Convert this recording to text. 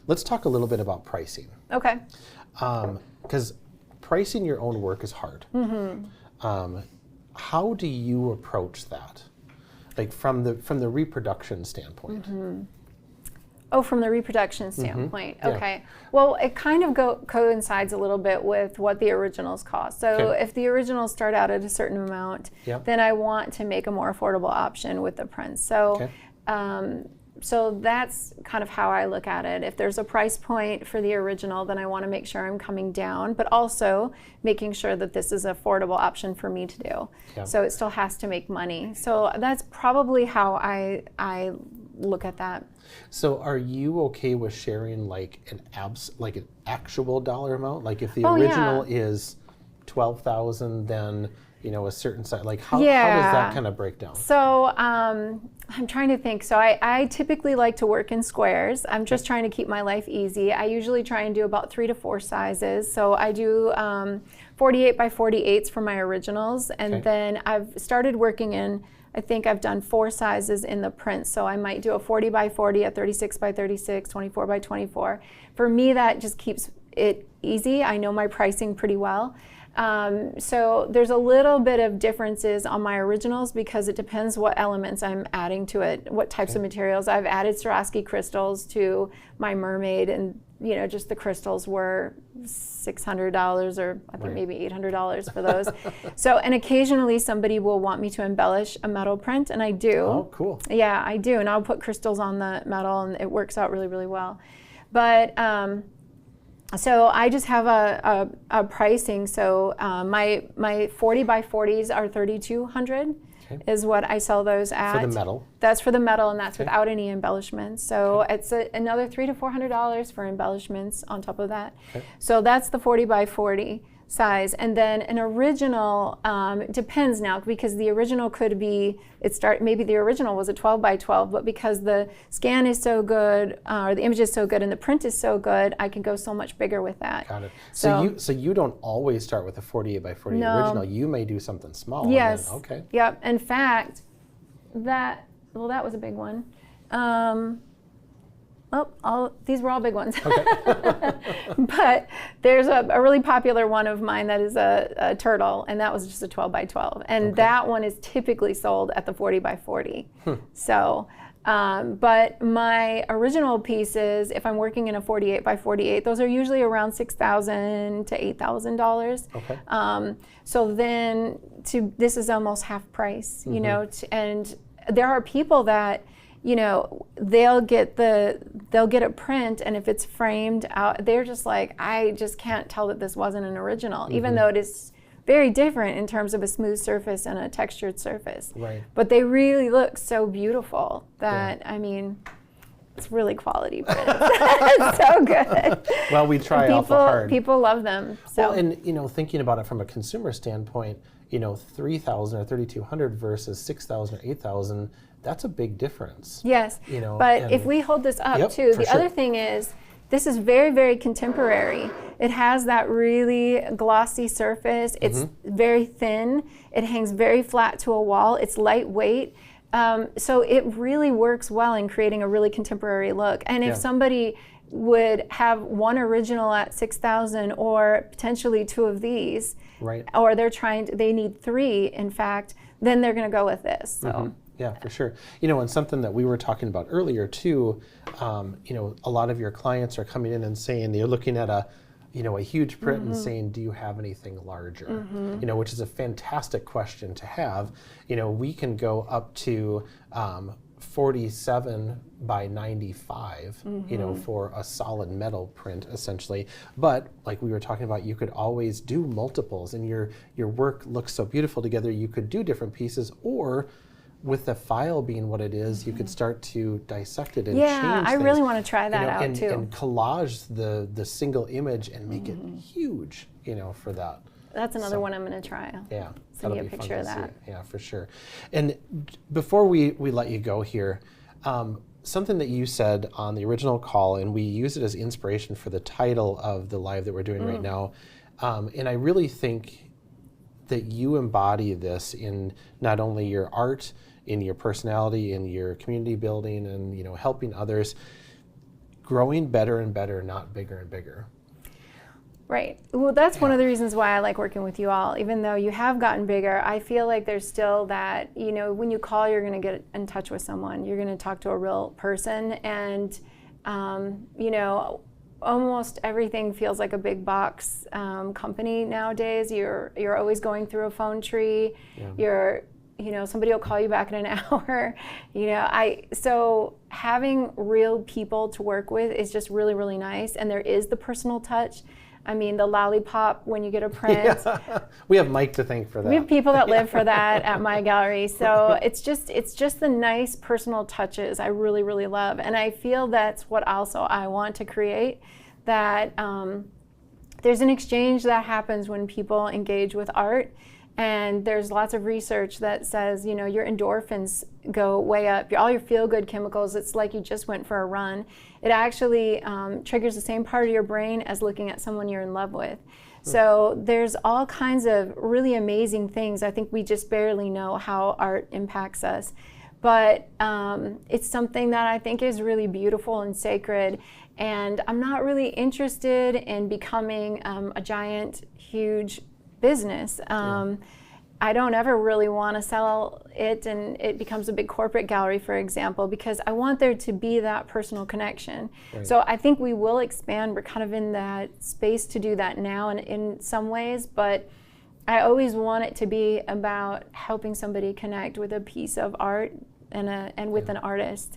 let's talk a little bit about pricing. Okay. Because pricing your own work is hard. How do you approach that? Like from the reproduction standpoint? Oh, from the reproduction standpoint. Okay. Well, it kind of coincides a little bit with what the originals cost. So if the originals start out at a certain amount, then I want to make a more affordable option with the prints. So, so that's kind of how I look at it. If there's a price point for the original, then I want to make sure I'm coming down, but also making sure that this is an affordable option for me to do. So it still has to make money. So that's probably how I look at that. So are you okay with sharing like an actual dollar amount? Like if the original is 12,000, then a certain size, like how does that kind of break down? So I'm trying to think. So I typically like to work in squares. I'm just trying to keep my life easy. I usually try and do about 3 to 4 sizes. So I do 48 by 48s for my originals, and then I've started working in, I think I've done 4 sizes in the print. So I might do a 40 by 40, a 36 by 36, 24 by 24. For me, that just keeps it easy. I know my pricing pretty well. So there's a little bit of differences on my originals because it depends what elements I'm adding to it, what types of materials. I've added Swarovski crystals to my mermaid, and just the crystals were $600 or I think maybe $800 for those. So, and occasionally somebody will want me to embellish a metal print, and I do. Oh, cool. Yeah, I do, and I'll put crystals on the metal, and it works out really, really well. But so I just have a pricing. So my 40 by 40s are $3,200 is what I sell those at. For the metal? That's for the metal, and that's without any embellishments. So it's another $300 to $400 for embellishments on top of that. So that's the 40 by 40 size. And then an original depends now, because the original could be, maybe the original was a 12 by 12, but because the scan is so good, or the image is so good and the print is so good, I can go so much bigger with that. Got it. So you don't always start with a 48 by 40 original. You may do something small. Yes. And then, Yep. In fact, that was a big one. These were all big ones. But there's a really popular one of mine that is a turtle, and that was just a 12 by 12. And that one is typically sold at the 40 by 40. So, but my original pieces, if I'm working in a 48 by 48, those are usually around $6,000 to $8,000. So then this is almost half price, and there are people that, they'll get a print, and if it's framed out, they're just like, I just can't tell that this wasn't an original, even though it is very different in terms of a smooth surface and a textured surface. But they really look so beautiful that, I mean, it's really quality print. It's so good. Well, we try awful hard. People love them. So. Well, and thinking about it from a consumer standpoint, 3,000 or 3,200 versus 6,000 or 8,000, that's a big difference. Yes, but if we hold this up too, the other thing is, this is very, very contemporary. It has that really glossy surface. It's very thin. It hangs very flat to a wall. It's lightweight. So it really works well in creating a really contemporary look. And if somebody would have one original at 6,000 or potentially 2 of these, or they need 3, in fact, then they're going to go with this. So. Yeah, for sure. And something that we were talking about earlier too, a lot of your clients are coming in and saying they're looking at a huge print and saying, do you have anything larger? Which is a fantastic question to have. We can go up to 47 by 95, for a solid metal print essentially. But like we were talking about, you could always do multiples, and your work looks so beautiful together. You could do different pieces, or with the file being what it is, you could start to dissect it and change things. I really want to try that out too. And collage the single image and make it huge, for that. That's another one I'm going to try. Yeah. Send you a picture of that. Yeah, for sure. And before we let you go here, something that you said on the original call, and we use it as inspiration for the title of the live that we're doing right now, and I really think that you embody this in not only your art, in your personality, in your community building, and helping others. growing better and better, not bigger and bigger. Right. Well, that's one of the reasons why I like working with you all. Even though you have gotten bigger, I feel like there's still that, you know, when you call, you're going to get in touch with someone. You're going to talk to a real person. And, you know, almost everything feels like a big box company nowadays. You're always going through a phone tree. Yeah. You know, somebody will call you back in an hour. You know, so having real people to work with is just really, really nice. And there is the personal touch. I mean, the lollipop when you get a print. Yeah. We have Mike to thank for that. We have people that live for that at my gallery. So it's just the nice personal touches I really, really love. And I feel that's what also I want to create, that there's an exchange that happens when people engage with art. And there's lots of research that says, you know, your endorphins go way up, all your feel-good chemicals, it's like you just went for a run. It actually triggers the same part of your brain as looking at someone you're in love with. So there's all kinds of really amazing things. I think we just barely know how art impacts us. But it's something that I think is really beautiful and sacred. And I'm not really interested in becoming a giant, huge business. I don't ever really want to sell it and it becomes a big corporate gallery, for example, because I want there to be that personal connection. Right. So I think we will expand. We're kind of in that space to do that now and in some ways, but I always want it to be about helping somebody connect with a piece of art and with an artist.